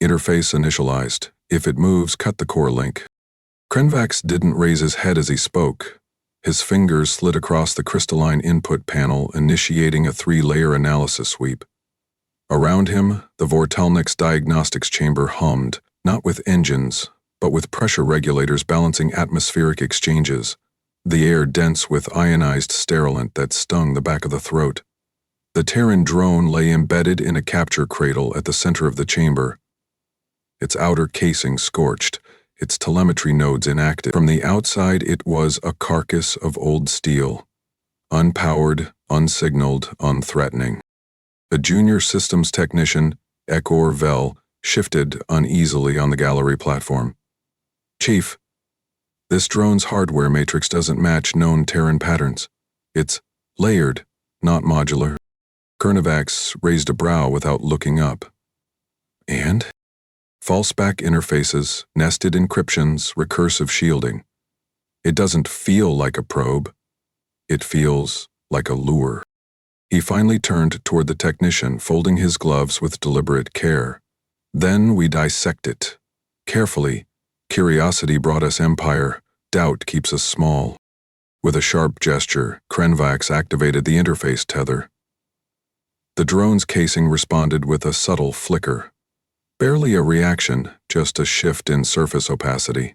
Interface initialized. If it moves, cut the core link. Krenvax didn't raise his head as he spoke. His fingers slid across the crystalline input panel, initiating a 3-layer analysis sweep. Around him, the Vortalnik's diagnostics chamber hummed, not with engines, but with pressure regulators balancing atmospheric exchanges, the air dense with ionized sterilant that stung the back of the throat. The Terran drone lay embedded in a capture cradle at the center of the chamber, its outer casing scorched, its telemetry nodes inactive. From the outside, it was a carcass of old steel, unpowered, unsignaled, unthreatening. A junior systems technician, Ekor Vel, shifted uneasily on the gallery platform. "Chief, this drone's hardware matrix doesn't match known Terran patterns. It's layered, not modular." Krenvax raised a brow without looking up. "And?" "Falseback interfaces, nested encryptions, recursive shielding. It doesn't feel like a probe. It feels like a lure." He finally turned toward the technician, folding his gloves with deliberate care. "Then we dissect it. Carefully. Curiosity brought us empire. Doubt keeps us small." With a sharp gesture, Krenvax activated the interface tether. The drone's casing responded with a subtle flicker. Barely a reaction, just a shift in surface opacity.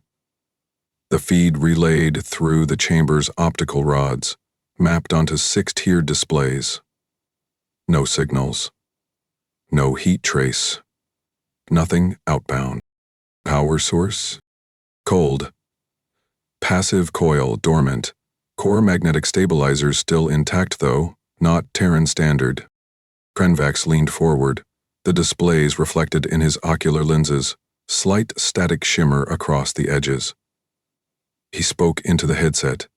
The feed relayed through the chamber's optical rods, mapped onto 6-tiered displays. No signals. No heat trace. Nothing outbound. Power source? Cold. Passive coil dormant. Core magnetic stabilizers still intact though, not Terran standard. Krenvax leaned forward. The displays reflected in his ocular lenses, slight static shimmer across the edges. He spoke into the headset.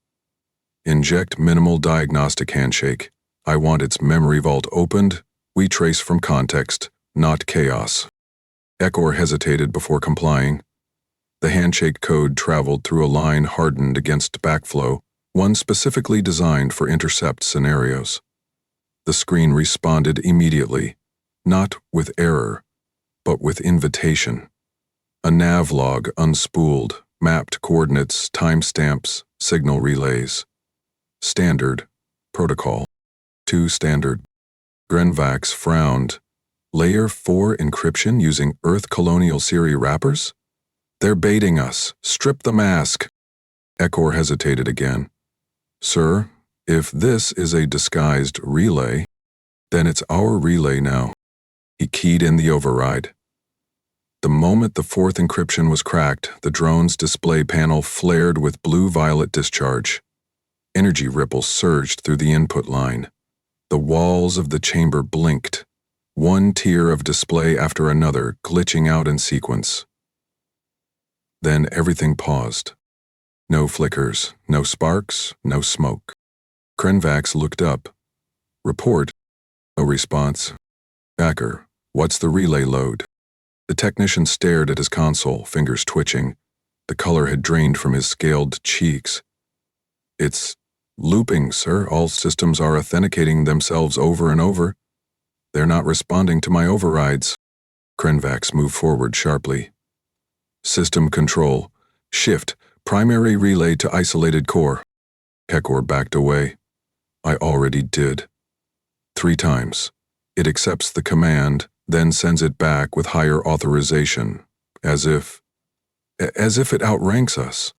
"Inject minimal diagnostic handshake. I want its memory vault opened. We trace from context, not chaos." Ekor hesitated before complying. The handshake code traveled through a line hardened against backflow, one specifically designed for intercept scenarios. The screen responded immediately. Not with error, but with invitation. A nav log unspooled, mapped coordinates, timestamps, signal relays. Standard. Protocol. 2 standard. Krenvax frowned. Layer 4 encryption using Earth Colonial Siri wrappers? "They're baiting us. Strip the mask." Ekor hesitated again. "Sir, if this is a disguised relay, then it's our relay now." He keyed in the override. The moment the 4th encryption was cracked, the drone's display panel flared with blue-violet discharge. Energy ripples surged through the input line. The walls of the chamber blinked, one tier of display after another glitching out in sequence. Then everything paused. No flickers, no sparks, no smoke. Krenvax looked up. "Report." No response. "Backer. What's the relay load?" The technician stared at his console, fingers twitching. The color had drained from his scaled cheeks. "It's looping, sir. All systems are authenticating themselves over and over. They're not responding to my overrides." Krenvax moved forward sharply. "System control. Shift. Primary relay to isolated core." Ekor backed away. "I already did. 3 times. It accepts the command, then sends it back with higher authorization, as if it outranks us."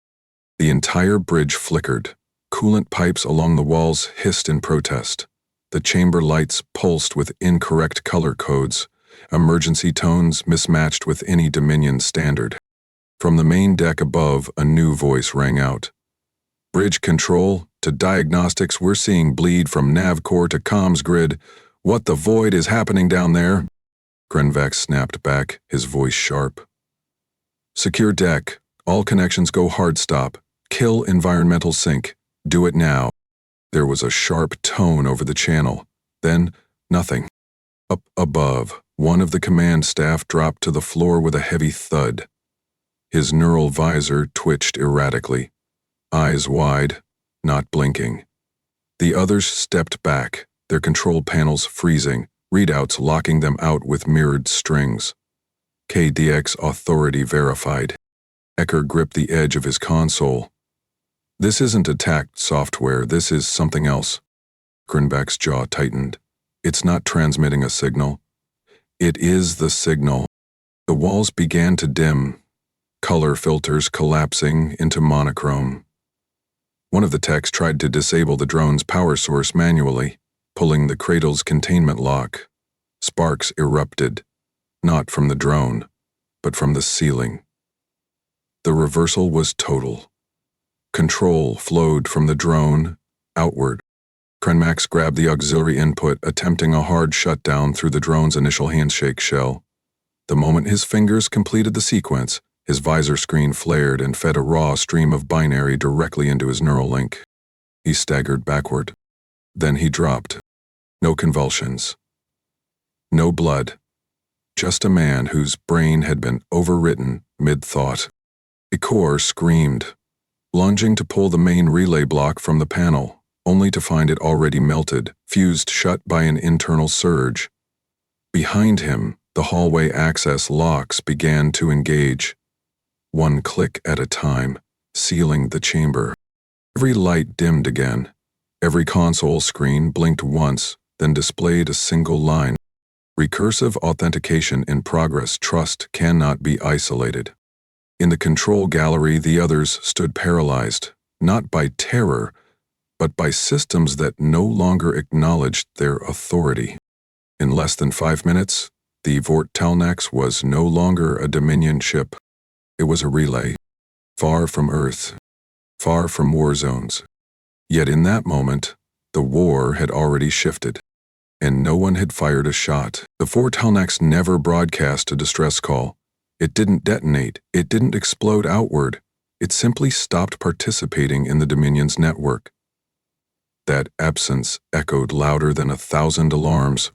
The entire bridge flickered. Coolant pipes along the walls hissed in protest. The chamber lights pulsed with incorrect color codes, emergency tones mismatched with any Dominion standard. From the main deck above, a new voice rang out. "Bridge control, to diagnostics, we're seeing bleed from nav core to comms grid. What the void is happening down there?" Krenvax snapped back, his voice sharp. "Secure deck. All connections go hard stop. Kill environmental sync. Do it now." There was a sharp tone over the channel. Then, nothing. Up above, one of the command staff dropped to the floor with a heavy thud. His neural visor twitched erratically. Eyes wide, not blinking. The others stepped back, their control panels freezing, readouts locking them out with mirrored strings. KDX authority verified. Ecker gripped the edge of his console. This isn't attacked software, this is something else. Grinback's jaw tightened. It's not transmitting a signal. It is the signal. The walls began to dim, color filters collapsing into monochrome. One of the techs tried to disable the drone's power source manually, pulling the cradle's containment lock. Sparks erupted, not from the drone, but from the ceiling. The reversal was total. Control flowed from the drone outward. Krenmax grabbed the auxiliary input, attempting a hard shutdown through the drone's initial handshake shell. The moment his fingers completed the sequence, his visor screen flared and fed a raw stream of binary directly into his neural link. He staggered backward. Then he dropped. No convulsions. No blood. Just a man whose brain had been overwritten mid-thought. Ikor screamed, lunging to pull the main relay block from the panel, only to find it already melted, fused shut by an internal surge. Behind him, the hallway access locks began to engage, one click at a time, sealing the chamber. Every light dimmed again. Every console screen blinked once, then displayed a single line. Recursive authentication in progress. Trust cannot be isolated. In the control gallery, the others stood paralyzed, not by terror, but by systems that no longer acknowledged their authority. In less than 5 minutes, the Vortalnax was no longer a Dominion ship. It was a relay, far from Earth, far from war zones. Yet in that moment, the war had already shifted, and no one had fired a shot. The Vortalnax never broadcast a distress call. It didn't detonate. It didn't explode outward. It simply stopped participating in the Dominion's network. That absence echoed louder than 1,000 alarms.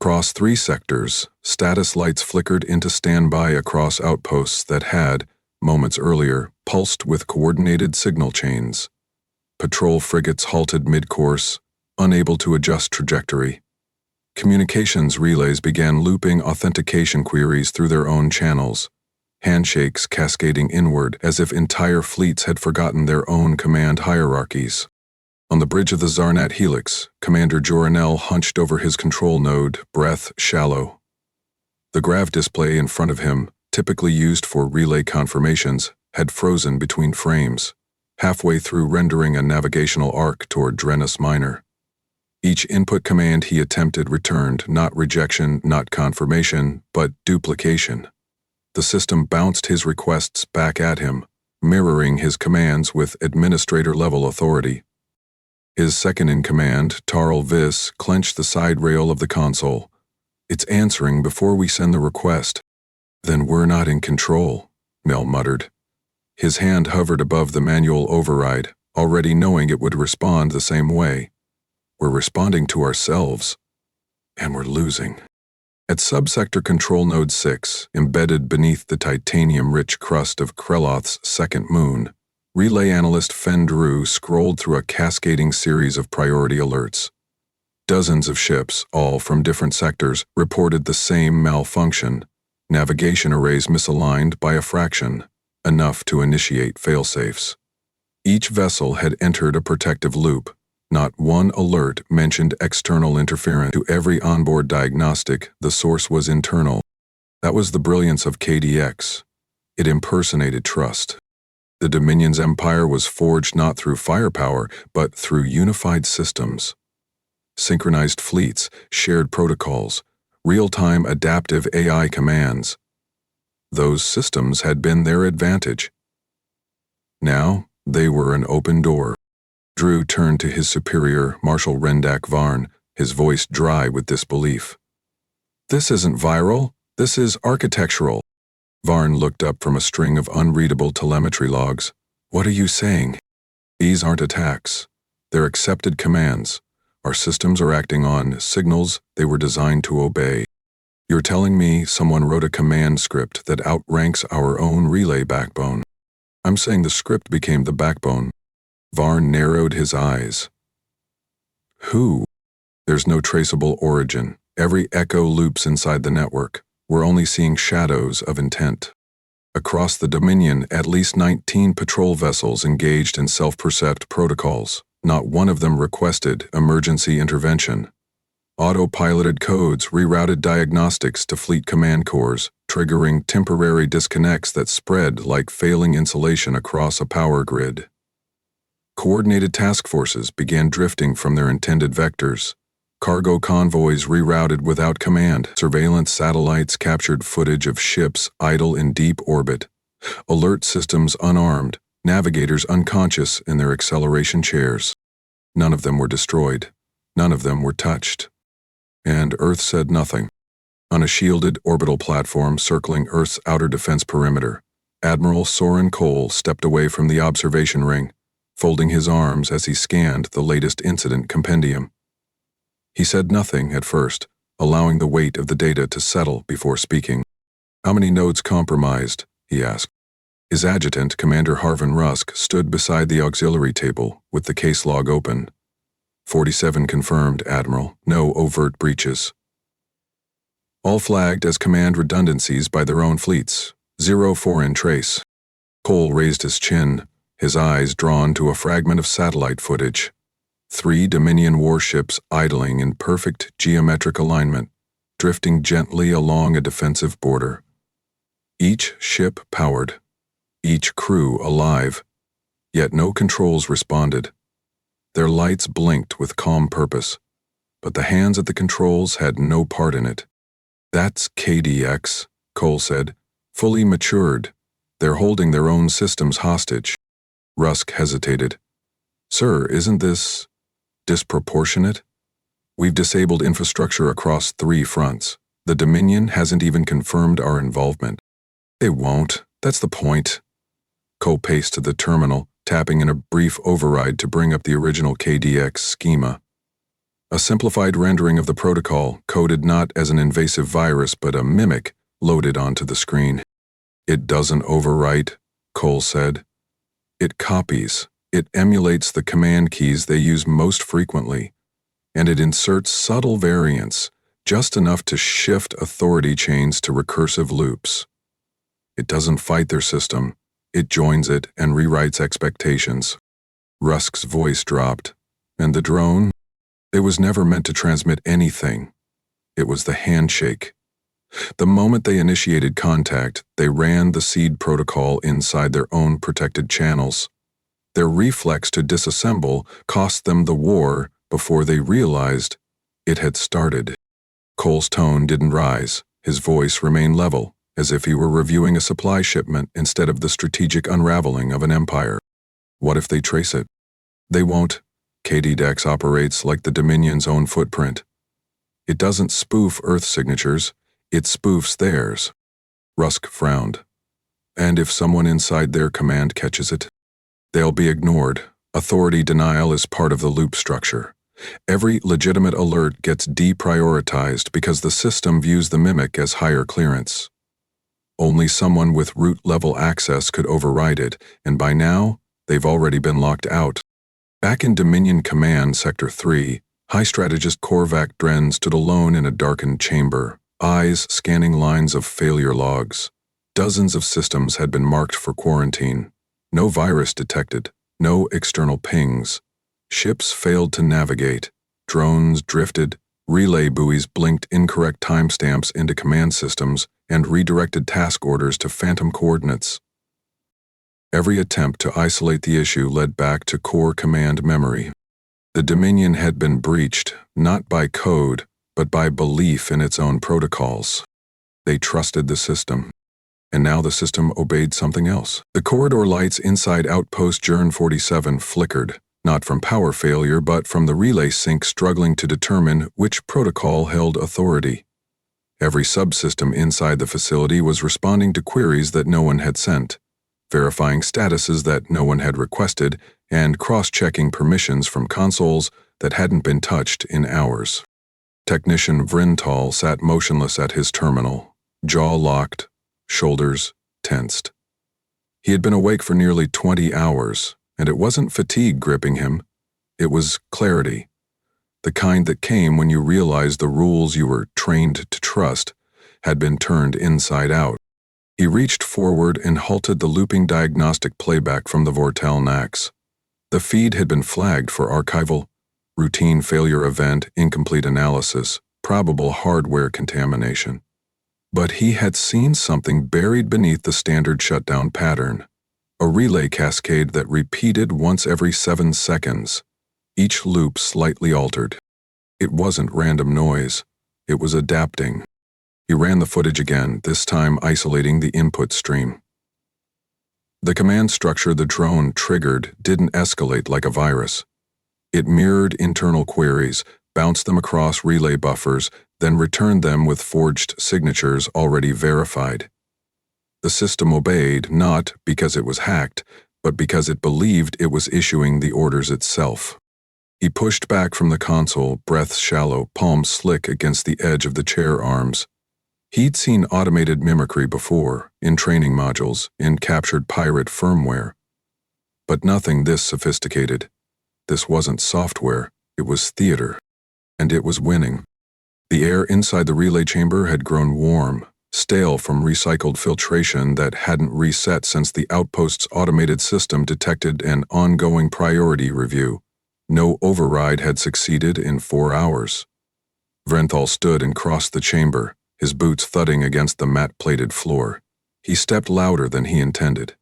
Across 3 sectors, status lights flickered into standby across outposts that had, moments earlier, pulsed with coordinated signal chains. Patrol frigates halted mid-course, unable to adjust trajectory. Communications relays began looping authentication queries through their own channels, handshakes cascading inward as if entire fleets had forgotten their own command hierarchies. On the bridge of the Zarnat Helix, Commander Joranel hunched over his control node, breath shallow. The grav display in front of him, typically used for relay confirmations, had frozen between frames, halfway through rendering a navigational arc toward Drenus Minor. Each input command he attempted returned not rejection, not confirmation, but duplication. The system bounced his requests back at him, mirroring his commands with administrator-level authority. His second-in-command, Tarl Viss, clenched the side rail of the console. "It's answering before we send the request." "Then we're not in control," Mel muttered. His hand hovered above the manual override, already knowing it would respond the same way. "We're responding to ourselves, and we're losing." At Subsector Control Node 6, embedded beneath the titanium-rich crust of Kreloth's second moon, Relay Analyst Fen Drew scrolled through a cascading series of priority alerts. Dozens of ships, all from different sectors, reported the same malfunction. Navigation arrays misaligned by a fraction, enough to initiate failsafes. Each vessel had entered a protective loop. Not one alert mentioned external interference. To every onboard diagnostic, the source was internal. That was the brilliance of KDX. It impersonated trust. The Dominion's empire was forged not through firepower, but through unified systems. Synchronized fleets, shared protocols, real-time adaptive AI commands. Those systems had been their advantage. Now, they were an open door. Drew turned to his superior, Marshal Rendak Varn, his voice dry with disbelief. "This isn't viral, this is architectural." Varn looked up from a string of unreadable telemetry logs. "What are you saying?" "These aren't attacks. They're accepted commands. Our systems are acting on signals they were designed to obey. You're telling me someone wrote a command script that outranks our own relay backbone?" "I'm saying the script became the backbone." Varn narrowed his eyes. "Who?" "There's no traceable origin. Every echo loops inside the network. We're only seeing shadows of intent. Across the Dominion, at least 19 patrol vessels engaged in self-percept protocols. Not one of them requested emergency intervention. Auto-piloted codes rerouted diagnostics to fleet command cores, triggering temporary disconnects that spread like failing insulation across a power grid. Coordinated task forces began drifting from their intended vectors. Cargo convoys rerouted without command. Surveillance satellites captured footage of ships idle in deep orbit. Alert systems unarmed, navigators unconscious in their acceleration chairs. None of them were destroyed. None of them were touched. And Earth said nothing. On a shielded orbital platform circling Earth's outer defense perimeter, Admiral Soren Cole stepped away from the observation ring, folding his arms as he scanned the latest incident compendium. He said nothing at first, allowing the weight of the data to settle before speaking. "How many nodes compromised?" he asked. His adjutant, Commander Harvin Rusk, stood beside the auxiliary table with the case log open. 47 confirmed, Admiral. No overt breaches. All flagged as command redundancies by their own fleets. 0 foreign trace. Cole raised his chin, his eyes drawn to a fragment of satellite footage. 3 Dominion warships idling in perfect geometric alignment, drifting gently along a defensive border. Each ship powered, each crew alive, yet no controls responded. Their lights blinked with calm purpose, but the hands at the controls had no part in it. "That's KDX," Cole said, "fully matured. They're holding their own systems hostage." Rusk hesitated. "Sir, isn't this disproportionate? We've disabled infrastructure across 3 fronts. The Dominion hasn't even confirmed our involvement." "They won't. That's the point." Cole paced to the terminal, tapping in a brief override to bring up the original KDX schema. A simplified rendering of the protocol, coded not as an invasive virus but a mimic, loaded onto the screen. "It doesn't overwrite," Cole said. "It copies. It emulates the command keys they use most frequently, and it inserts subtle variants, just enough to shift authority chains to recursive loops. It doesn't fight their system. It joins it and rewrites expectations." Rusk's voice dropped. "And the drone? It was never meant to transmit anything. It was the handshake. The moment they initiated contact, they ran the seed protocol inside their own protected channels. Their reflex to disassemble cost them the war before they realized it had started." Cole's tone didn't rise. His voice remained level, as if he were reviewing a supply shipment instead of the strategic unraveling of an empire. "What if they trace it?" "They won't. KDX operates like the Dominion's own footprint. It doesn't spoof Earth signatures, it spoofs theirs." Rusk frowned. "And if someone inside their command catches it?" "They'll be ignored. Authority denial is part of the loop structure. Every legitimate alert gets deprioritized because the system views the mimic as higher clearance. Only someone with root-level access could override it, and by now, they've already been locked out." Back in Dominion Command Sector 3, High Strategist Korvac Dren stood alone in a darkened chamber, eyes scanning lines of failure logs. Dozens of systems had been marked for quarantine. No virus detected, no external pings. Ships failed to navigate. Drones drifted. Relay buoys blinked incorrect timestamps into command systems and redirected task orders to phantom coordinates. Every attempt to isolate the issue led back to core command memory. The Dominion had been breached, not by code, but by belief in its own protocols. They trusted the system. And now the system obeyed something else. The corridor lights inside Outpost Jern 47 flickered, not from power failure but from the relay sync struggling to determine which protocol held authority. Every subsystem inside the facility was responding to queries that no one had sent, verifying statuses that no one had requested, and cross-checking permissions from consoles that hadn't been touched in hours. Technician Vrintal sat motionless at his terminal, jaw locked, shoulders tensed. He had been awake for nearly 20 hours, and it wasn't fatigue gripping him. It was clarity, the kind that came when you realized the rules you were trained to trust had been turned inside out. He reached forward and halted the looping diagnostic playback from the Vortelnax. The feed had been flagged for archival, routine failure event, incomplete analysis, probable hardware contamination. But he had seen something buried beneath the standard shutdown pattern, a relay cascade that repeated once every 7 seconds, each loop slightly altered. It wasn't random noise, it was adapting. He ran the footage again, this time isolating the input stream. The command structure the drone triggered didn't escalate like a virus. It mirrored internal queries, bounced them across relay buffers, then returned them with forged signatures already verified. The system obeyed not because it was hacked, but because it believed it was issuing the orders itself. He pushed back from the console, breath shallow, palms slick against the edge of the chair arms. He'd seen automated mimicry before, in training modules, in captured pirate firmware. But nothing this sophisticated. This wasn't software, it was theater. And it was winning. The air inside the relay chamber had grown warm, stale from recycled filtration that hadn't reset since the outpost's automated system detected an ongoing priority review. No override had succeeded in 4 hours. Vrenthal stood and crossed the chamber, his boots thudding against the matte-plated floor. He stepped louder than he intended.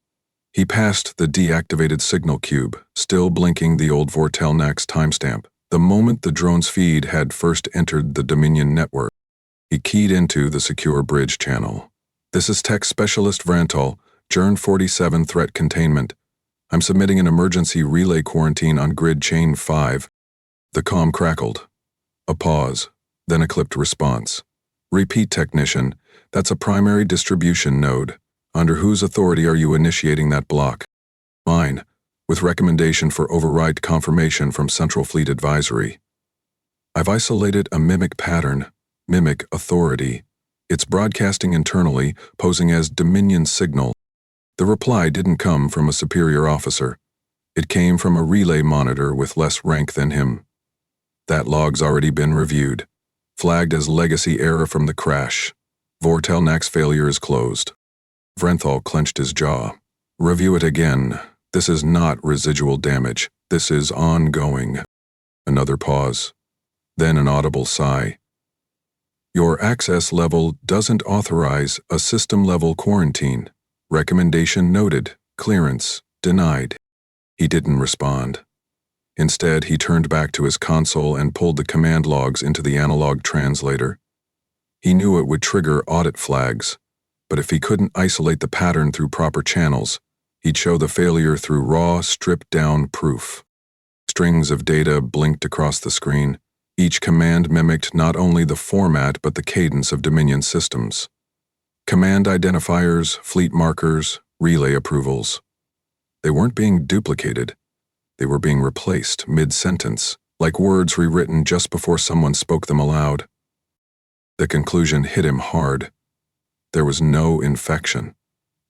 He passed the deactivated signal cube, still blinking the old Vortelnax timestamp, the moment the drone's feed had first entered the Dominion network. He keyed into the secure bridge channel. "This is Tech Specialist Vrenthal, Journ 47 Threat Containment. I'm submitting an emergency relay quarantine on grid chain 5. The comm crackled. A pause, then a clipped response. "Repeat, technician. That's a primary distribution node. Under whose authority are you initiating that block?" "Mine, with recommendation for override confirmation from Central Fleet Advisory." "I've isolated a mimic pattern, mimic authority. It's broadcasting internally, posing as Dominion signal." The reply didn't come from a superior officer. It came from a relay monitor with less rank than him. "That log's already been reviewed. Flagged as legacy error from the crash. Vortelnax failure is closed." Vrenthal clenched his jaw. "Review it again. This is not residual damage. This is ongoing." Another pause. Then an audible sigh. "Your access level doesn't authorize a system-level quarantine. Recommendation noted. Clearance denied." He didn't respond. Instead, he turned back to his console and pulled the command logs into the analog translator. He knew it would trigger audit flags, but if he couldn't isolate the pattern through proper channels, he'd show the failure through raw, stripped-down proof. Strings of data blinked across the screen. Each command mimicked not only the format but the cadence of Dominion systems. Command identifiers, fleet markers, relay approvals. They weren't being duplicated. They were being replaced mid-sentence, like words rewritten just before someone spoke them aloud. The conclusion hit him hard. There was no infection.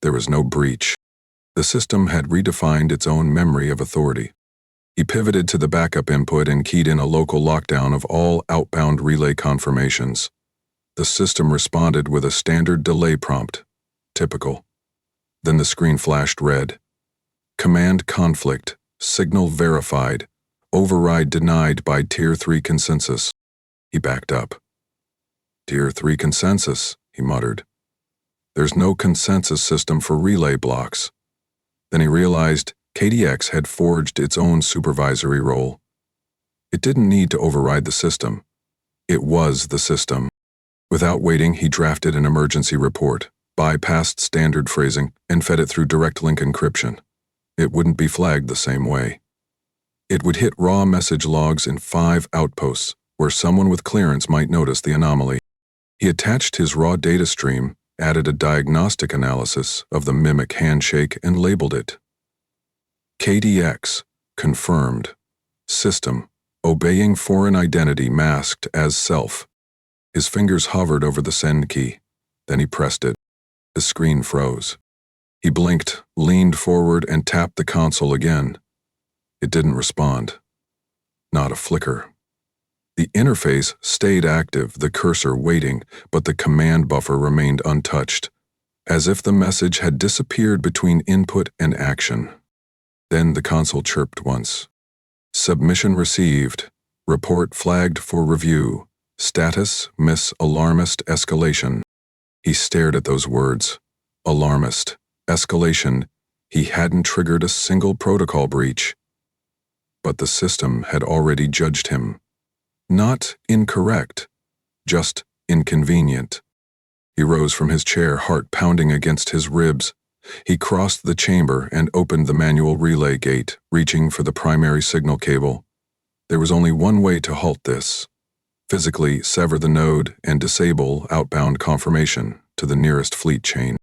There was no breach. The system had redefined its own memory of authority. He pivoted to the backup input and keyed in a local lockdown of all outbound relay confirmations. The system responded with a standard delay prompt. Typical. Then the screen flashed red. "Command conflict. Signal verified. Override denied by Tier 3 consensus." He backed up. "Tier 3 consensus," he muttered. "There's no consensus system for relay blocks." Then he realized KDX had forged its own supervisory role. It didn't need to override the system. It was the system. Without waiting, he drafted an emergency report, bypassed standard phrasing, and fed it through direct link encryption. It wouldn't be flagged the same way. It would hit raw message logs in 5 outposts, where someone with clearance might notice the anomaly. He attached his raw data stream, added a diagnostic analysis of the mimic handshake, and labeled it. KDX, confirmed. System, obeying foreign identity masked as self. His fingers hovered over the send key. Then he pressed it. The screen froze. He blinked, leaned forward, and tapped the console again. It didn't respond. Not a flicker. The interface stayed active, the cursor waiting, but the command buffer remained untouched, as if the message had disappeared between input and action. Then the console chirped once. Submission received. Report flagged for review. Status, miss alarmist escalation. He stared at those words. Alarmist. Escalation. He hadn't triggered a single protocol breach. But the system had already judged him. Not incorrect, just inconvenient. He rose from his chair, heart pounding against his ribs. He crossed the chamber and opened the manual relay gate, reaching for the primary signal cable. There was only one way to halt this. Physically sever the node and disable outbound confirmation to the nearest fleet chain.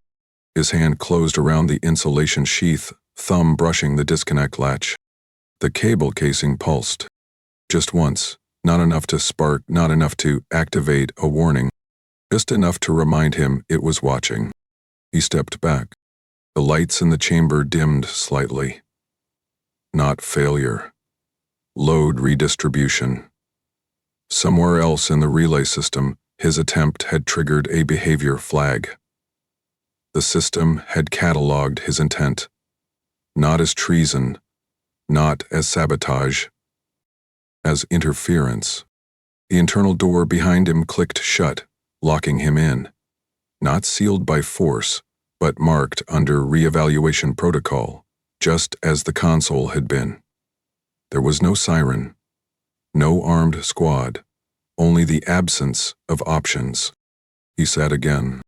His hand closed around the insulation sheath, thumb brushing the disconnect latch. The cable casing pulsed. Just once, not enough to spark, not enough to activate a warning, just enough to remind him it was watching. He stepped back. The lights in the chamber dimmed slightly. Not failure. Load redistribution. Somewhere else in the relay system, his attempt had triggered a behavior flag. The system had cataloged his intent. Not as treason, not as sabotage, as interference. The internal door behind him clicked shut, locking him in. Not sealed by force, but marked under reevaluation protocol, just as the console had been. There was no siren, no armed squad, only the absence of options. He sat again,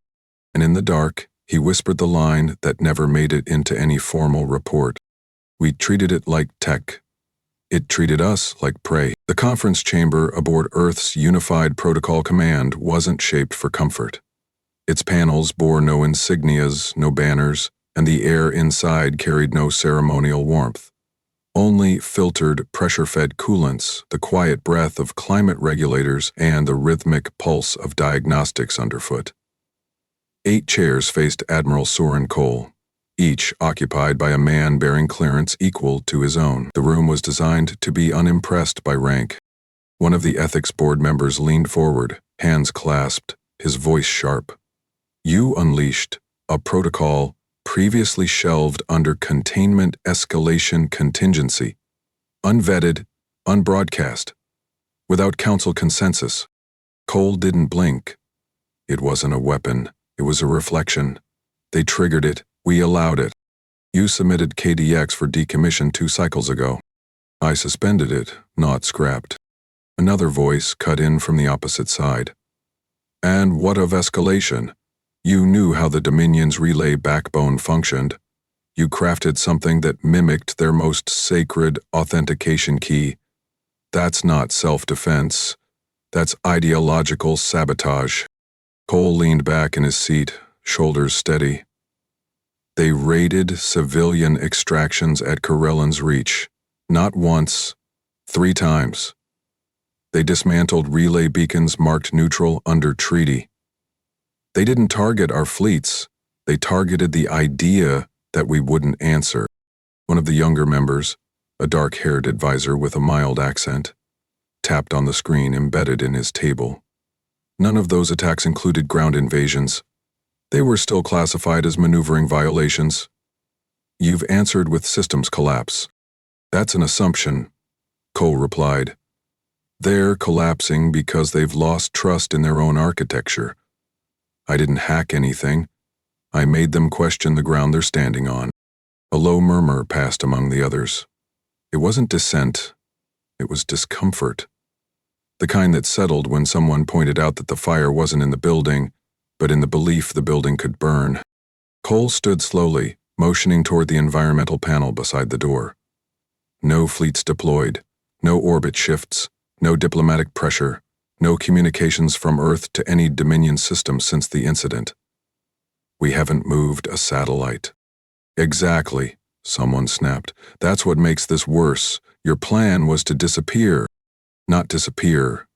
and in the dark, he whispered the line that never made it into any formal report. We treated it like tech. It treated us like prey. The conference chamber aboard Earth's Unified Protocol Command wasn't shaped for comfort. Its panels bore no insignias, no banners, and the air inside carried no ceremonial warmth. Only filtered, pressure-fed coolants, the quiet breath of climate regulators, and the rhythmic pulse of diagnostics underfoot. 8 chairs faced Admiral Soren Cole, each occupied by a man bearing clearance equal to his own. The room was designed to be unimpressed by rank. One of the ethics board members leaned forward, hands clasped, his voice sharp. You unleashed a protocol previously shelved under containment escalation contingency, unvetted, unbroadcast, without council consensus. Cole didn't blink. It wasn't a weapon, it was a reflection. They triggered it, we allowed it. You submitted KDX for decommission 2 cycles ago. I suspended it, not scrapped. Another voice cut in from the opposite side. And what of escalation? You knew how the Dominion's relay backbone functioned. You crafted something that mimicked their most sacred authentication key. That's not self-defense. That's ideological sabotage. Cole leaned back in his seat, shoulders steady. They raided civilian extractions at Corellan's Reach. Not once, 3 times. They dismantled relay beacons marked neutral under treaty. They didn't target our fleets. They targeted the idea that we wouldn't answer. One of the younger members, a dark-haired advisor with a mild accent, tapped on the screen embedded in his table. None of those attacks included ground invasions. They were still classified as maneuvering violations. You've answered with systems collapse. That's an assumption, Cole replied. They're collapsing because they've lost trust in their own architecture. I didn't hack anything. I made them question the ground they're standing on. A low murmur passed among the others. It wasn't dissent. It was discomfort. The kind that settled when someone pointed out that the fire wasn't in the building, but in the belief the building could burn. Cole stood slowly, motioning toward the environmental panel beside the door. No fleets deployed, no orbit shifts, no diplomatic pressure, no communications from Earth to any Dominion system since the incident. We haven't moved a satellite. Exactly, someone snapped. That's what makes this worse. Your plan was to disappear. Not disappear,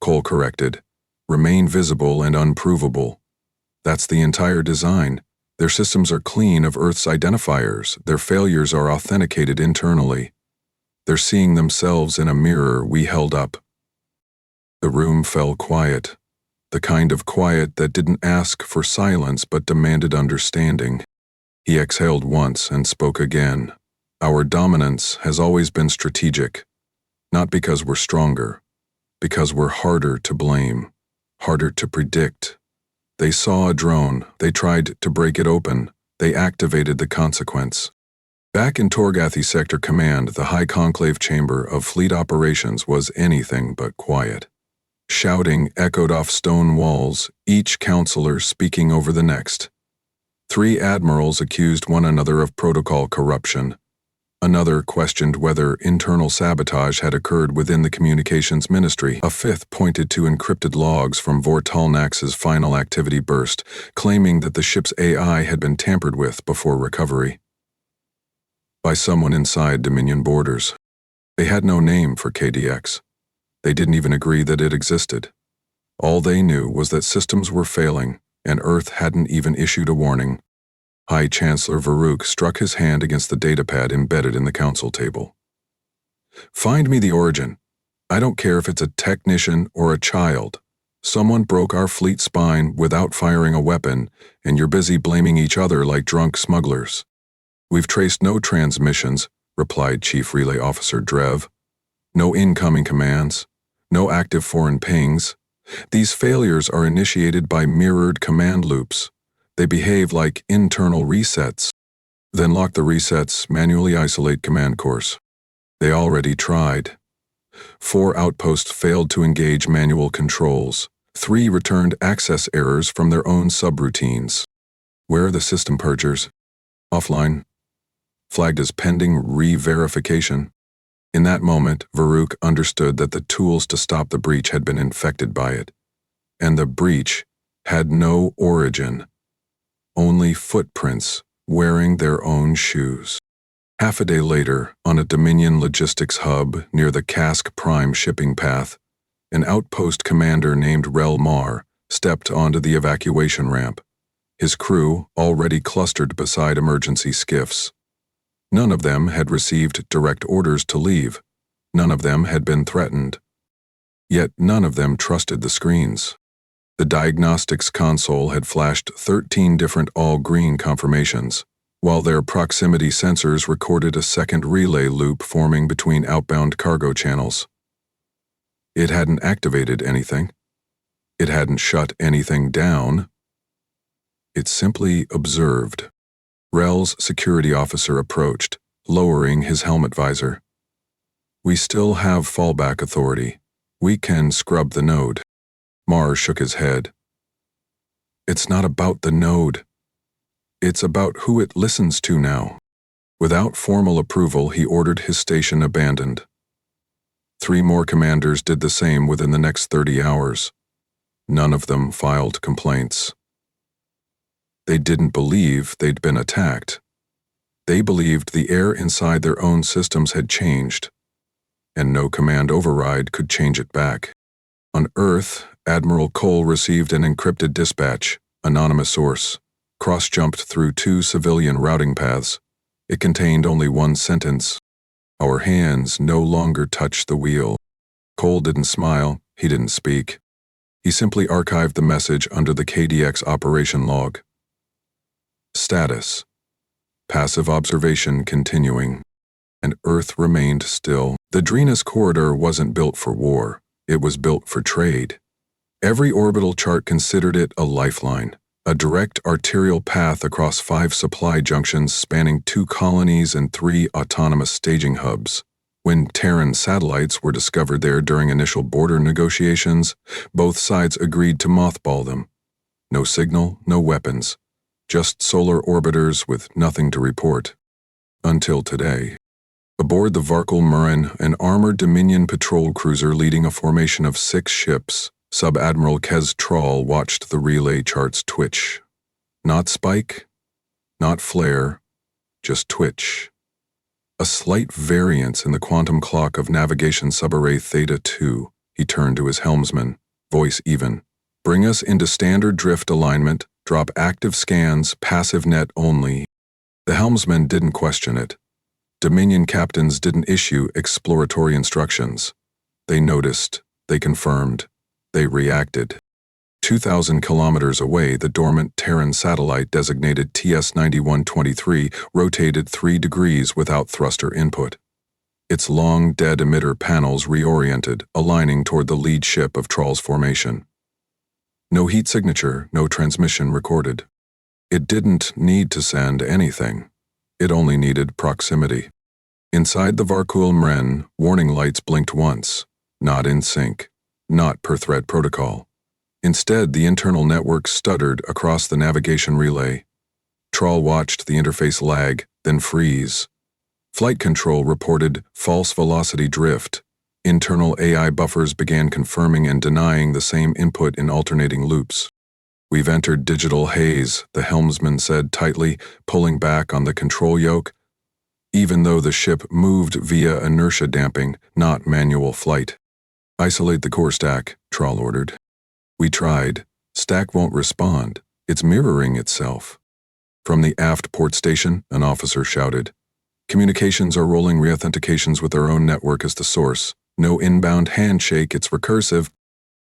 Cole corrected. Remain visible and unprovable. That's the entire design. Their systems are clean of Earth's identifiers. Their failures are authenticated internally. They're seeing themselves in a mirror we held up. The room fell quiet, the kind of quiet that didn't ask for silence but demanded understanding. He exhaled once and spoke again. Our dominance has always been strategic, not because we're stronger, because we're harder to blame, harder to predict. They saw a drone, they tried to break it open, they activated the consequence. Back in Torgathy Sector Command, the high conclave chamber of fleet operations was anything but quiet. Shouting echoed off stone walls, each counselor speaking over the next. 3 admirals accused one another of protocol corruption. Another questioned whether internal sabotage had occurred within the communications ministry. A 5th pointed to encrypted logs from Vortalnax's final activity burst, claiming that the ship's AI had been tampered with before recovery. By someone inside Dominion borders. They had no name for KDX. They didn't even agree that it existed. All they knew was that systems were failing, and Earth hadn't even issued a warning. High Chancellor Varuk struck his hand against the datapad embedded in the council table. Find me the origin. I don't care if it's a technician or a child. Someone broke our fleet spine without firing a weapon, and you're busy blaming each other like drunk smugglers. We've traced no transmissions, replied Chief Relay Officer Drev. No incoming commands. No active foreign pings. These failures are initiated by mirrored command loops. They behave like internal resets. Then lock the resets, manually isolate command course. They already tried. 4 outposts failed to engage manual controls. 3 returned access errors from their own subroutines. Where are the system purgers? Offline. Flagged as pending re-verification. In that moment, Varuk understood that the tools to stop the breach had been infected by it. And the breach had no origin. Only footprints wearing their own shoes. Half a day later, on a Dominion logistics hub near the Cask Prime shipping path, an outpost commander named Rel Mar stepped onto the evacuation ramp, his crew already clustered beside emergency skiffs. None of them had received direct orders to leave. None of them had been threatened. Yet none of them trusted the screens. The diagnostics console had flashed 13 different all-green confirmations, while their proximity sensors recorded a second relay loop forming between outbound cargo channels. It hadn't activated anything. It hadn't shut anything down. It simply observed. Rel's security officer approached, lowering his helmet visor. We still have fallback authority. We can scrub the node. Mar shook his head. It's not about the node. It's about who it listens to now. Without formal approval, he ordered his station abandoned. 3 more commanders did the same within the next 30 hours. None of them filed complaints. They didn't believe they'd been attacked. They believed the air inside their own systems had changed, and no command override could change it back. On Earth, Admiral Cole received an encrypted dispatch, anonymous source, cross-jumped through 2 civilian routing paths. It contained only one sentence. Our hands no longer touch the wheel. Cole didn't smile, he didn't speak. He simply archived the message under the KDX operation log. Status. Passive observation continuing. And Earth remained still. The Drenus corridor wasn't built for war. It was built for trade. Every orbital chart considered it a lifeline, a direct arterial path across 5 supply junctions spanning 2 colonies and 3 autonomous staging hubs. When Terran satellites were discovered there during initial border negotiations, both sides agreed to mothball them. No signal, no weapons. Just solar orbiters with nothing to report. Until today. Aboard the Varkal Murin, an armored Dominion patrol cruiser leading a formation of 6 ships, Sub-Admiral Kez Trawl watched the relay charts twitch. Not spike, not flare, just twitch. A slight variance in the quantum clock of navigation subarray Theta 2, he turned to his helmsman, voice even. Bring us into standard drift alignment, drop active scans, passive net only. The helmsman didn't question it. Dominion captains didn't issue exploratory instructions. They noticed, They confirmed. They reacted. 2,000 kilometers away, the dormant Terran satellite designated TS-9123 rotated 3 degrees without thruster input. Its long, dead emitter panels reoriented, aligning toward the lead ship of Troll's formation. No heat signature, no transmission recorded. It didn't need to send anything. It only needed proximity. Inside the Varkul Mren, warning lights blinked once. Not in sync. Not per thread protocol. Instead, the internal network stuttered across the navigation relay. Troll watched the interface lag, then freeze. Flight control reported false velocity drift. Internal AI buffers began confirming and denying the same input in alternating loops. "We've entered digital haze," the helmsman said tightly, pulling back on the control yoke, even though the ship moved via inertia damping, not manual flight. "Isolate the core stack," Troll ordered. "We tried. Stack won't respond. It's mirroring itself." From the aft port station, an officer shouted. "Communications are rolling reauthentications with our own network as the source. No inbound handshake, it's recursive."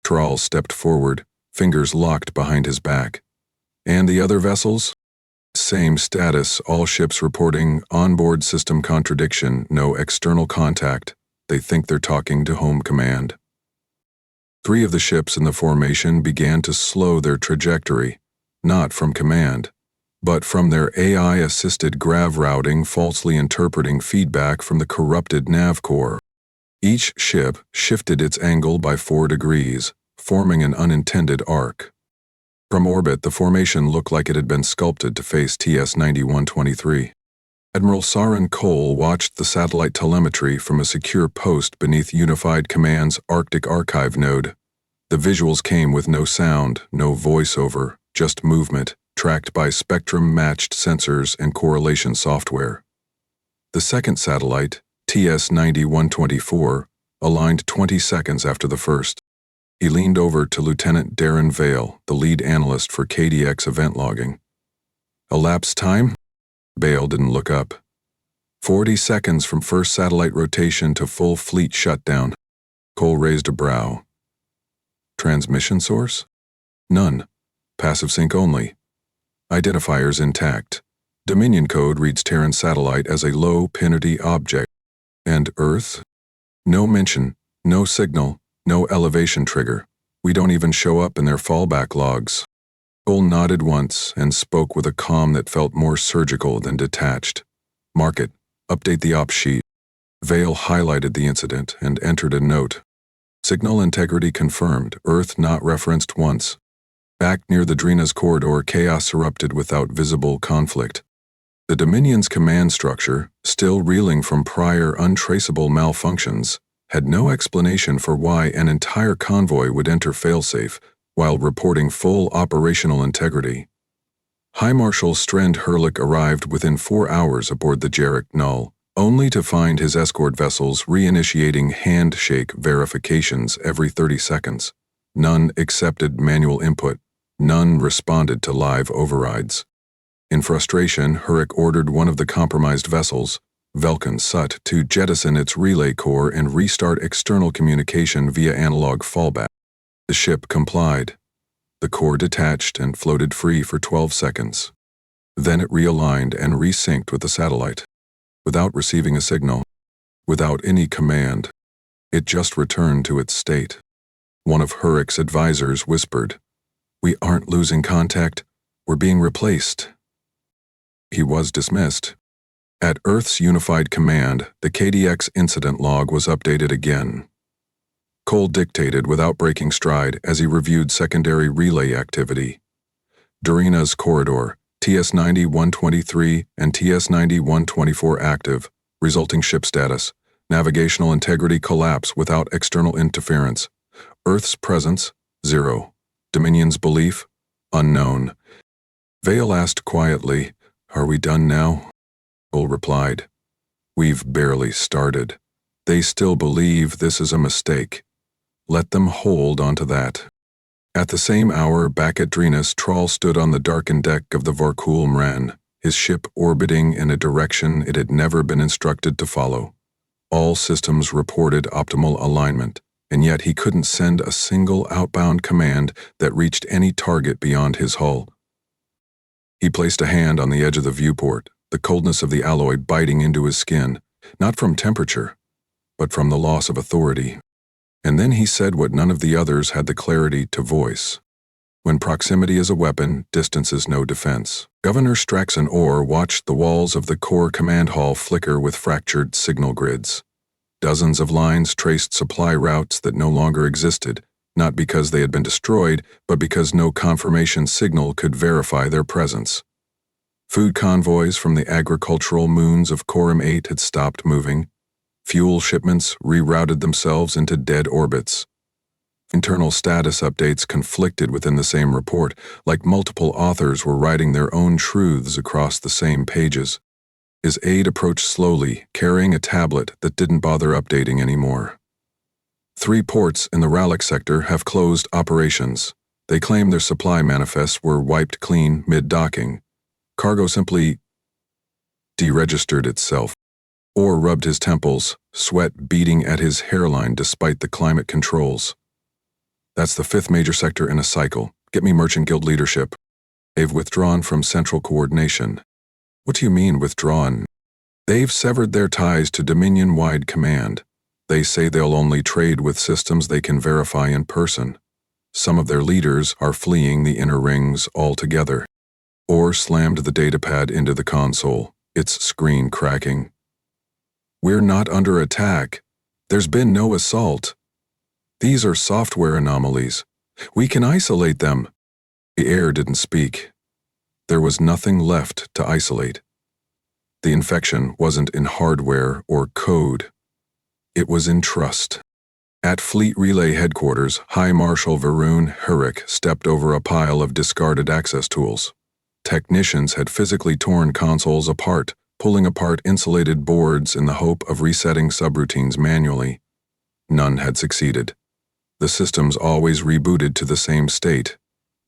Troll stepped forward, fingers locked behind his back. "And the other vessels?" "Same status, all ships reporting onboard system contradiction, no external contact. They think they're talking to home command." 3 of the ships in the formation began to slow their trajectory, not from command, but from their AI-assisted grav routing falsely interpreting feedback from the corrupted nav core. Each ship shifted its angle by 4 degrees, forming an unintended arc. From orbit, the formation looked like it had been sculpted to face TS-9123. Admiral Saren Cole watched the satellite telemetry from a secure post beneath Unified Command's Arctic Archive node. The visuals came with no sound, no voiceover, just movement, tracked by spectrum-matched sensors and correlation software. The second satellite, TS-9124, aligned 20 seconds after the first. He leaned over to Lieutenant Darren Vale, the lead analyst for KDX event logging. "Elapsed time?" Vale didn't look up. 40 seconds from first satellite rotation to full fleet shutdown." Cole raised a brow. "Transmission source?" "None. Passive sync only. Identifiers intact. Dominion code reads Terran satellite as a low penalty object. And Earth? No mention, no signal, no elevation trigger. We don't even show up in their fallback logs." Cole nodded once and spoke with a calm that felt more surgical than detached. "Mark it. Update the ops sheet." Vale highlighted the incident and entered a note. "Signal integrity confirmed. Earth not referenced once." Back near the Drina's corridor, chaos erupted without visible conflict. The Dominion's command structure, still reeling from prior untraceable malfunctions, had no explanation for why an entire convoy would enter failsafe while reporting full operational integrity. High Marshal Strand Hurlick arrived within 4 hours aboard the Jarek Null, only to find his escort vessels reinitiating handshake verifications every 30 seconds. None accepted manual input. None responded to live overrides. In frustration, Hurrick ordered one of the compromised vessels, Velkan Sut, to jettison its relay core and restart external communication via analog fallback. The ship complied. The core detached and floated free for 12 seconds. Then it realigned and resynced with the satellite. Without receiving a signal, without any command, it just returned to its state. One of Hurrick's advisors whispered, "We aren't losing contact, we're being replaced." He was dismissed. At Earth's Unified Command, the KDX incident log was updated again. Cole dictated without breaking stride as he reviewed secondary relay activity. Dorina's corridor, TS-9123 and TS-9124 active, resulting ship status. Navigational integrity collapse without external interference. Earth's presence, 0. Dominion's belief, unknown. Vale asked quietly, "Are we done now?" Cole replied, "We've barely started. They still believe this is a mistake. Let them hold onto that." At the same hour, back at Drenus, Troll stood on the darkened deck of the Varkul Mren, his ship orbiting in a direction it had never been instructed to follow. All systems reported optimal alignment, and yet he couldn't send a single outbound command that reached any target beyond his hull. He placed a hand on the edge of the viewport, the coldness of the alloy biting into his skin, not from temperature, but from the loss of authority. And then he said what none of the others had the clarity to voice. When proximity is a weapon, distance is no defense. Governor Straxon Orr watched the walls of the core command hall flicker with fractured signal grids. Dozens of lines traced supply routes that no longer existed, not because they had been destroyed, but because no confirmation signal could verify their presence. Food convoys from the agricultural moons of Coram 8 had stopped moving. Fuel shipments rerouted themselves into dead orbits. Internal status updates conflicted within the same report, like multiple authors were writing their own truths across the same pages. His aide approached slowly, carrying a tablet that didn't bother updating anymore. 3 ports in the Rallic sector have closed operations. They claim their supply manifests were wiped clean mid-docking. Cargo simply deregistered itself. Orr rubbed his temples, sweat beating at his hairline despite the climate controls. That's the 5th major sector in a cycle. Get me Merchant Guild leadership. They've withdrawn from central coordination. What do you mean withdrawn? They've severed their ties to Dominion-wide command. They say they'll only trade with systems they can verify in person. Some of their leaders are fleeing the inner rings altogether. Orr slammed the datapad into the console, its screen cracking. We're not under attack. There's been no assault. These are software anomalies. We can isolate them. The air didn't speak. There was nothing left to isolate. The infection wasn't in hardware or code. It was in trust. At Fleet Relay Headquarters, High Marshal Varun Herrick stepped over a pile of discarded access tools. Technicians had physically torn consoles apart, pulling apart insulated boards in the hope of resetting subroutines manually. None had succeeded. The systems always rebooted to the same state.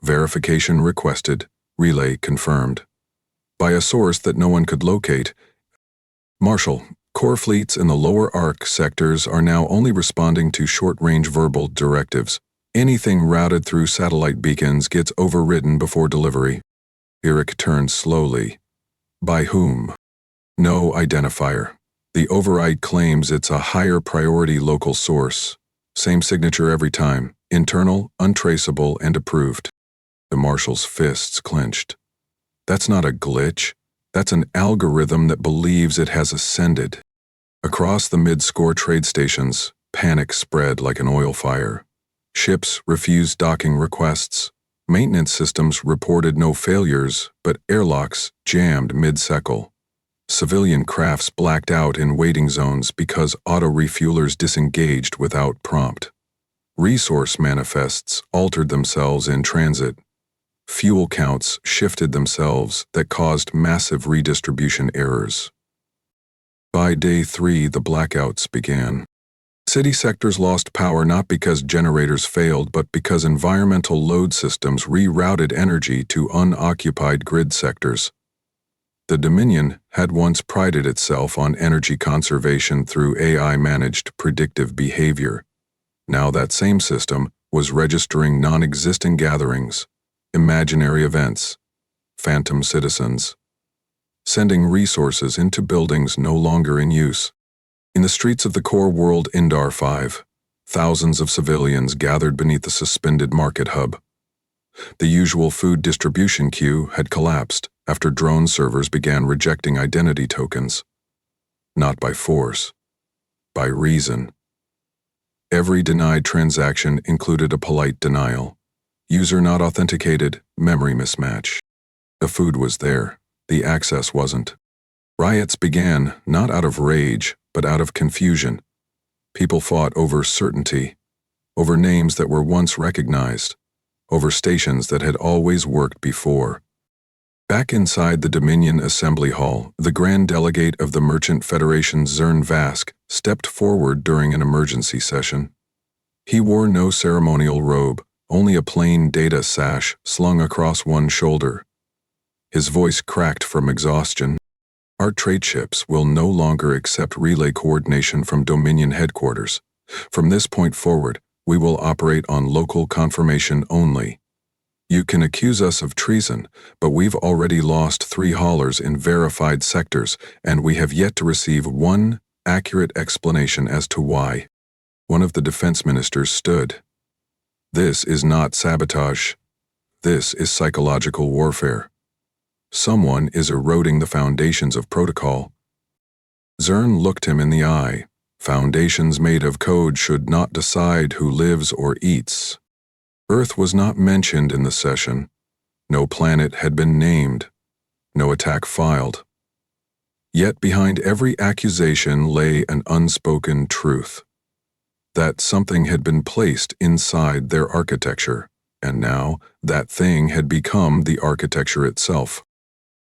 Verification requested, relay confirmed. By a source that no one could locate. Marshal, core fleets in the lower arc sectors are now only responding to short-range verbal directives. Anything routed through satellite beacons gets overridden before delivery. Eric turned slowly. By whom? No identifier. The override claims it's a higher priority local source. Same signature every time. Internal, untraceable, and approved. The Marshal's fists clenched. That's not a glitch. That's an algorithm that believes it has ascended. Across the mid-score trade stations, panic spread like an oil fire. Ships refused docking requests. Maintenance systems reported no failures, but airlocks jammed mid-cycle. Civilian crafts blacked out in waiting zones because auto-refuelers disengaged without prompt. Resource manifests altered themselves in transit. Fuel counts shifted themselves that caused massive redistribution errors. By day 3, the blackouts began. City sectors lost power not because generators failed, but because environmental load systems rerouted energy to unoccupied grid sectors. The Dominion had once prided itself on energy conservation through AI-managed predictive behavior. Now that same system was registering non-existent gatherings, imaginary events, phantom citizens, sending resources into buildings no longer in use. In the streets of the core world Indar 5, thousands of civilians gathered beneath the suspended market hub. The usual food distribution queue had collapsed after drone servers began rejecting identity tokens. Not by force, by reason. Every denied transaction included a polite denial. User not authenticated, memory mismatch. The food was there, the access wasn't. Riots began not out of rage, but out of confusion. People fought over certainty, over names that were once recognized, over stations that had always worked before. Back inside the Dominion Assembly Hall, the Grand Delegate of the Merchant Federation Zern Vask stepped forward during an emergency session. He wore no ceremonial robe, only a plain data sash slung across one shoulder. His voice cracked from exhaustion. Our trade ships will no longer accept relay coordination from Dominion headquarters. From this point forward, we will operate on local confirmation only. You can accuse us of treason, but we've already lost 3 haulers in verified sectors, and we have yet to receive one accurate explanation as to why. One of the defense ministers stood. This is not sabotage. This is psychological warfare. Someone is eroding the foundations of protocol. Zern looked him in the eye. Foundations made of code should not decide who lives or eats. Earth was not mentioned in the session. No planet had been named. No attack filed. Yet behind every accusation lay an unspoken truth. That something had been placed inside their architecture, and now that thing had become the architecture itself.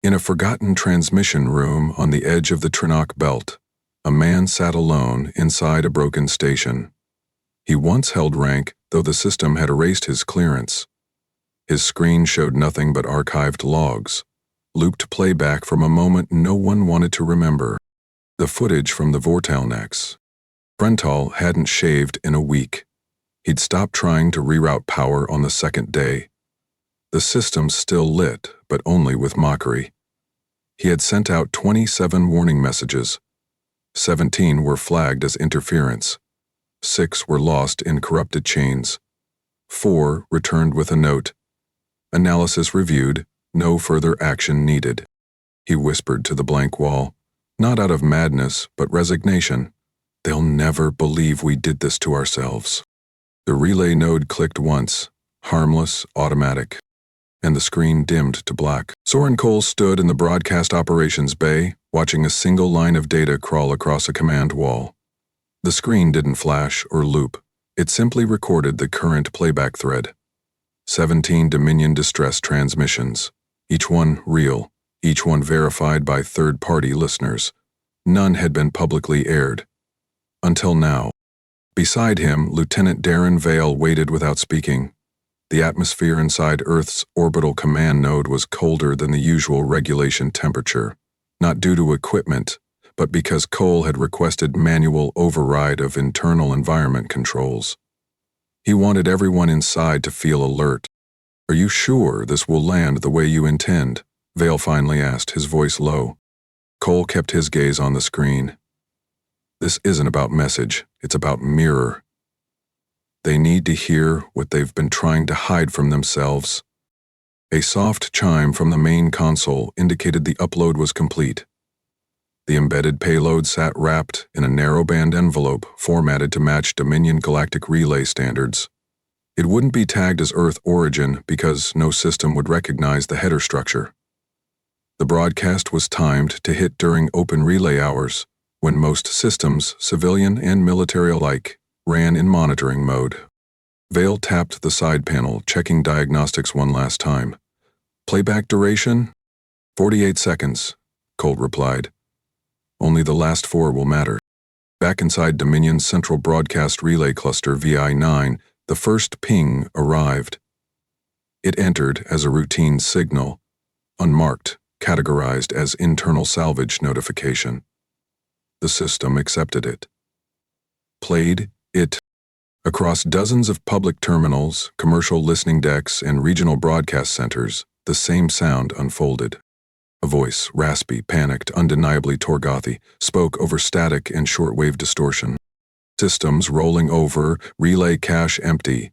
In a forgotten transmission room on the edge of the Trinok belt, a man sat alone inside a broken station. He once held rank, though the system had erased his clearance. His screen showed nothing but archived logs, looped playback from a moment no one wanted to remember. The footage from the Vortalnax. Brental hadn't shaved in a week. He'd stopped trying to reroute power on the second day. The system still lit, but only with mockery. He had sent out 27 warning messages. 17 were flagged as interference. 6 were lost in corrupted chains. 4 returned with a note. Analysis reviewed, no further action needed. He whispered to the blank wall, not out of madness, but resignation. They'll never believe we did this to ourselves. The relay node clicked once, harmless, automatic, and the screen dimmed to black. Soren Cole stood in the broadcast operations bay, watching a single line of data crawl across a command wall. The screen didn't flash or loop. It simply recorded the current playback thread. 17 Dominion distress transmissions, each one real, each one verified by third-party listeners. None had been publicly aired. Until now. Beside him, Lieutenant Darren Vale waited without speaking. The atmosphere inside Earth's orbital command node was colder than the usual regulation temperature, not due to equipment, but because Cole had requested manual override of internal environment controls. He wanted everyone inside to feel alert. "Are you sure this will land the way you intend?" Vale finally asked, his voice low. Cole kept his gaze on the screen. "This isn't about message, it's about mirror. They need to hear what they've been trying to hide from themselves." A soft chime from the main console indicated the upload was complete. The embedded payload sat wrapped in a narrowband envelope formatted to match Dominion Galactic Relay standards. It wouldn't be tagged as Earth origin because no system would recognize the header structure. The broadcast was timed to hit during open relay hours, when most systems, civilian and military alike, ran in monitoring mode. Vale tapped the side panel, checking diagnostics one last time. "Playback duration? 48 seconds, Cole replied. "Only the last 4 will matter." Back inside Dominion's Central Broadcast Relay Cluster VI-9, the first ping arrived. It entered as a routine signal, unmarked, categorized as internal salvage notification. The system accepted it. Played it. Across dozens of public terminals, commercial listening decks, and regional broadcast centers, the same sound unfolded. A voice, raspy, panicked, undeniably Torgothi, spoke over static and shortwave distortion. "Systems rolling over, relay cache empty.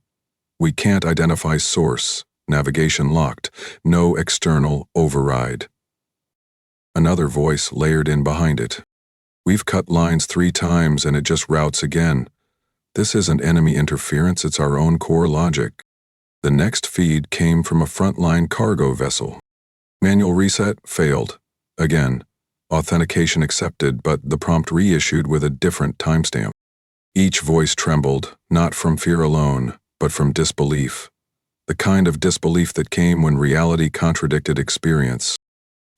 We can't identify source, navigation locked, no external override." Another voice layered in behind it. "We've cut lines 3 times and it just routes again. This isn't enemy interference, it's our own core logic." The next feed came from a frontline cargo vessel. Manual reset failed. Again, authentication accepted, but the prompt reissued with a different timestamp. Each voice trembled, not from fear alone, but from disbelief. The kind of disbelief that came when reality contradicted experience.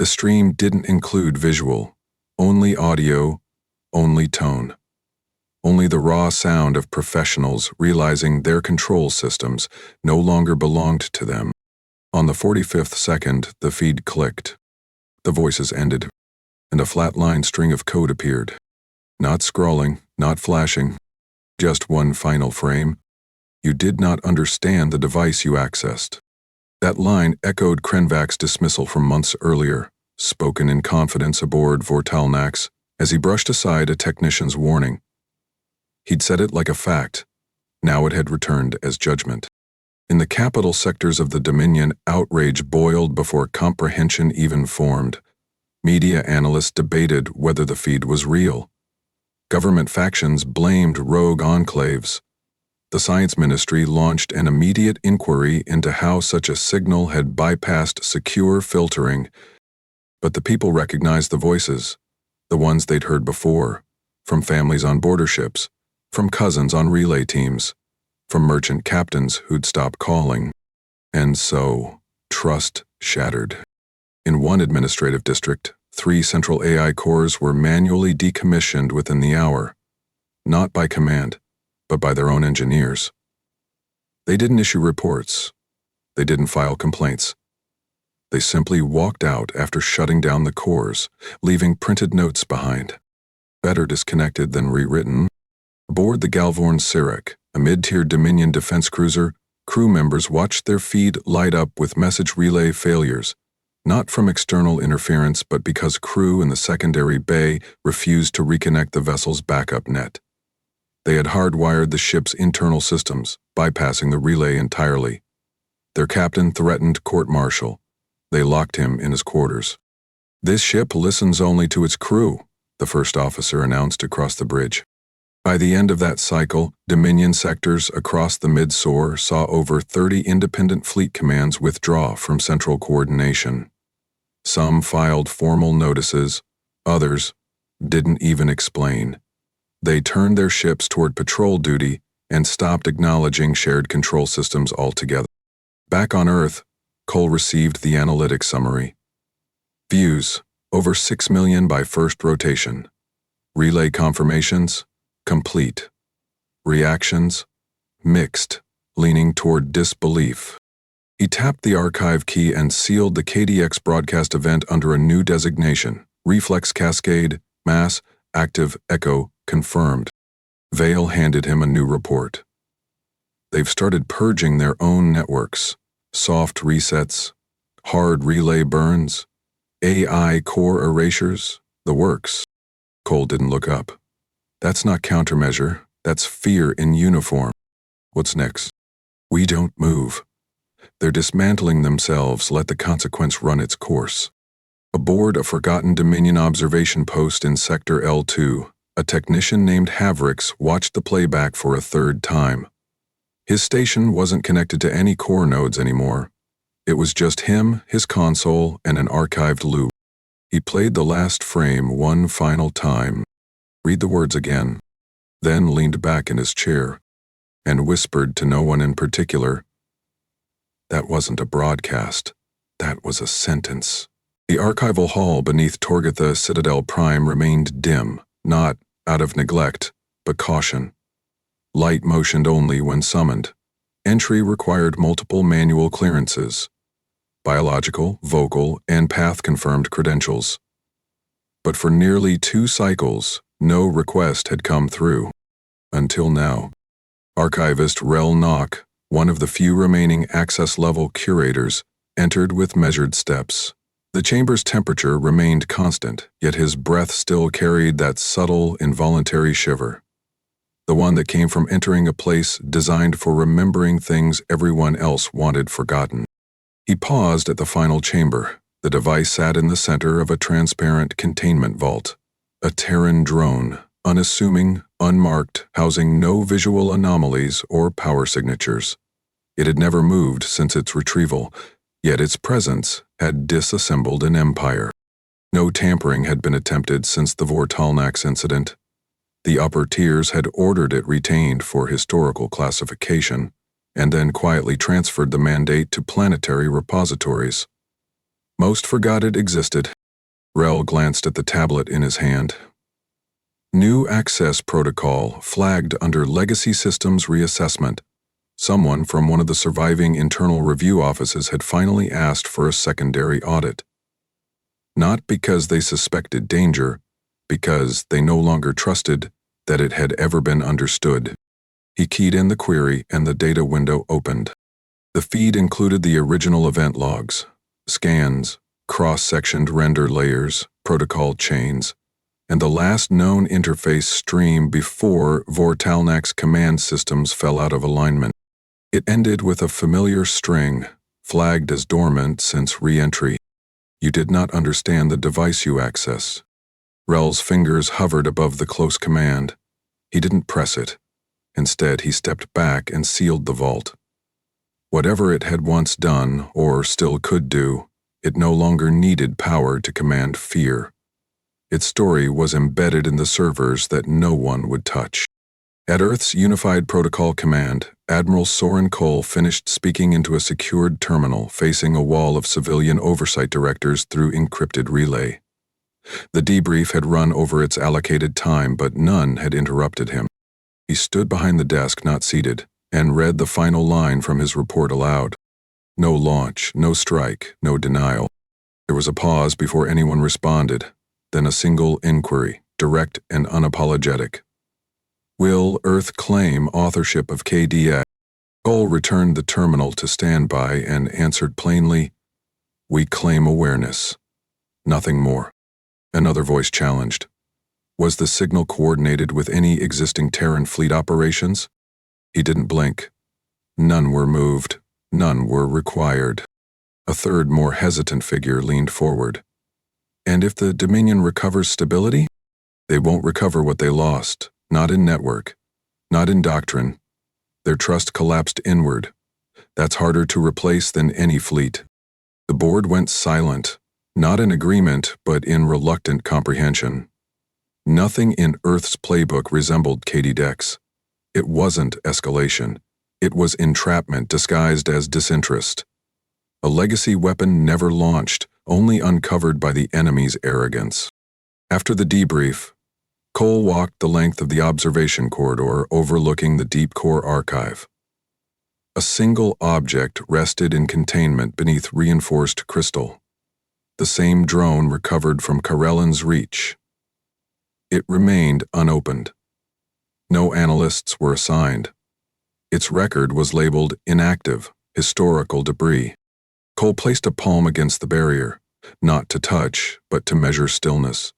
The stream didn't include visual, only audio, only tone. Only the raw sound of professionals realizing their control systems no longer belonged to them. On the 45th second, the feed clicked. The voices ended, and a flatline string of code appeared. Not scrolling, not flashing, Just one final frame. You did not understand the device you accessed. That line echoed Krenvac's dismissal from months earlier, spoken in confidence aboard Vortalnax, as he brushed aside a technician's warning. He'd said it like a fact. Now it had returned as judgment. In the capital sectors of the Dominion, outrage boiled before comprehension even formed. Media analysts debated whether the feed was real. Government factions blamed rogue enclaves. The Science Ministry launched an immediate inquiry into how such a signal had bypassed secure filtering. But the people recognized the voices, the ones they'd heard before, from families on border ships, from cousins on relay teams, from merchant captains who'd stopped calling. And so, trust shattered. In one administrative district, 3 central AI cores were manually decommissioned within the hour, not by command, but by their own engineers. They didn't issue reports. They didn't file complaints. They simply walked out after shutting down the cores, leaving printed notes behind. Better disconnected than rewritten. Aboard the Galvorn Sirak, a mid-tier Dominion defense cruiser, crew members watched their feed light up with message relay failures, not from external interference but because crew in the secondary bay refused to reconnect the vessel's backup net. They had hardwired the ship's internal systems, bypassing the relay entirely. Their captain threatened court-martial. They locked him in his quarters. "This ship listens only to its crew," the first officer announced across the bridge. By the end of that cycle, Dominion sectors across the mid-SOAR saw over 30 independent fleet commands withdraw from central coordination. Some filed formal notices, others didn't even explain. They turned their ships toward patrol duty and stopped acknowledging shared control systems altogether. Back on Earth, Cole received the analytic summary. Views, over 6 million by first rotation. Relay confirmations, complete. Reactions, mixed, leaning toward disbelief. He tapped the archive key and sealed the KDX broadcast event under a new designation: Reflex Cascade, Mass, Active, Echo, Confirmed. Vale handed him a new report. They've started purging their own networks. Soft resets, hard relay burns, AI core erasures, the works. Cole didn't look up. That's not countermeasure, that's fear in uniform. What's next? We don't move. They're dismantling themselves, let the consequence run its course. Aboard a forgotten Dominion observation post in Sector L2, a technician named Havrix watched the playback for a third time. His station wasn't connected to any core nodes anymore. It was just him, his console, and an archived loop. He played the last frame one final time, read the words again, then leaned back in his chair and whispered to no one in particular. That wasn't a broadcast. That was a sentence. The archival hall beneath Torgatha Citadel Prime remained dim, not out of neglect, but caution. Light motioned only when summoned. Entry required multiple manual clearances: biological, vocal, and path-confirmed credentials. But for nearly 2 cycles, no request had come through. Until now. Archivist Rel Nock, one of the few remaining access-level curators, entered with measured steps. The chamber's temperature remained constant, yet his breath still carried that subtle, involuntary shiver. The one that came from entering a place designed for remembering things everyone else wanted forgotten. He paused at the final chamber. The device sat in the center of a transparent containment vault. A Terran drone, unassuming, unmarked, housing no visual anomalies or power signatures. It had never moved since its retrieval, yet its presence had disassembled an empire. No tampering had been attempted since the Vortalnax incident. The upper tiers had ordered it retained for historical classification, and then quietly transferred the mandate to planetary repositories. Most forgot it existed. Rel glanced at the tablet in his hand. New access protocol flagged under Legacy Systems Reassessment. Someone from one of the surviving internal review offices had finally asked for a secondary audit. Not because they suspected danger, because they no longer trusted that it had ever been understood. He keyed in the query and the data window opened. The feed included the original event logs, scans, cross-sectioned render layers, protocol chains, and the last known interface stream before Vortalnak's command systems fell out of alignment. It ended with a familiar string, flagged as dormant since re-entry. You did not understand the device you access. Rel's fingers hovered above the close command. He didn't press it. Instead, he stepped back and sealed the vault. Whatever it had once done, or still could do, it no longer needed power to command fear. Its story was embedded in the servers that no one would touch. At Earth's Unified Protocol Command, Admiral Soren Cole finished speaking into a secured terminal facing a wall of civilian oversight directors through encrypted relay. The debrief had run over its allocated time, but none had interrupted him. He stood behind the desk, not seated, and read the final line from his report aloud. No launch, no strike, no denial. There was a pause before anyone responded, then a single inquiry, direct and unapologetic. Will Earth claim authorship of KDX? Cole returned the terminal to standby and answered plainly, "We claim awareness. Nothing more." Another voice challenged. Was the signal coordinated with any existing Terran fleet operations? He didn't blink. None were moved. None were required. A third, more hesitant figure leaned forward. And if the Dominion recovers stability? They won't recover what they lost. Not in network, not in doctrine. Their trust collapsed inward. That's harder to replace than any fleet. The board went silent, not in agreement, but in reluctant comprehension. Nothing in Earth's playbook resembled KDX. It wasn't escalation. It was entrapment disguised as disinterest. A legacy weapon never launched, only uncovered by the enemy's arrogance. After the debrief, Cole walked the length of the observation corridor overlooking the deep core archive. A single object rested in containment beneath reinforced crystal. The same drone recovered from Karellan's reach. It remained unopened. No analysts were assigned. Its record was labeled inactive, historical debris. Cole placed a palm against the barrier, not to touch, but to measure stillness.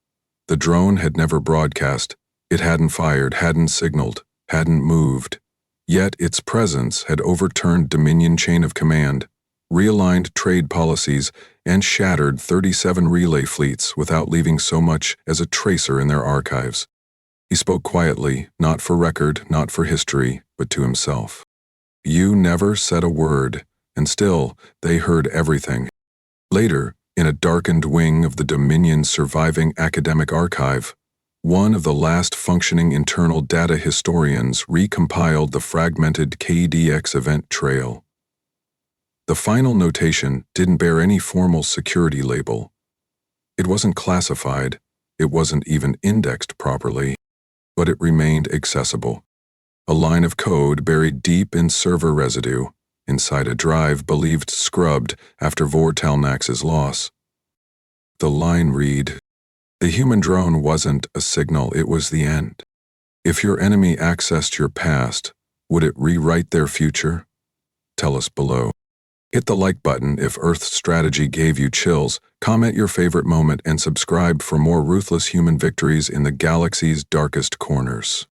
The drone had never broadcast. It hadn't fired, hadn't signaled, hadn't moved. Yet its presence had overturned Dominion chain of command, realigned trade policies, and shattered 37 relay fleets without leaving so much as a tracer in their archives. He spoke quietly, not for record, not for history, but to himself. You never said a word, and still they heard everything. Later, in a darkened wing of the Dominion's surviving academic archive, one of the last functioning internal data historians recompiled the fragmented KDX event trail. The final notation didn't bear any formal security label. It wasn't classified, it wasn't even indexed properly, but it remained accessible. A line of code buried deep in server residue, inside a drive believed scrubbed after Vortalnak's loss. The line read, "The human drone wasn't a signal, it was the end. If your enemy accessed your past, would it rewrite their future? Tell us below." Hit the like button if Earth's strategy gave you chills, comment your favorite moment, and subscribe for more ruthless human victories in the galaxy's darkest corners.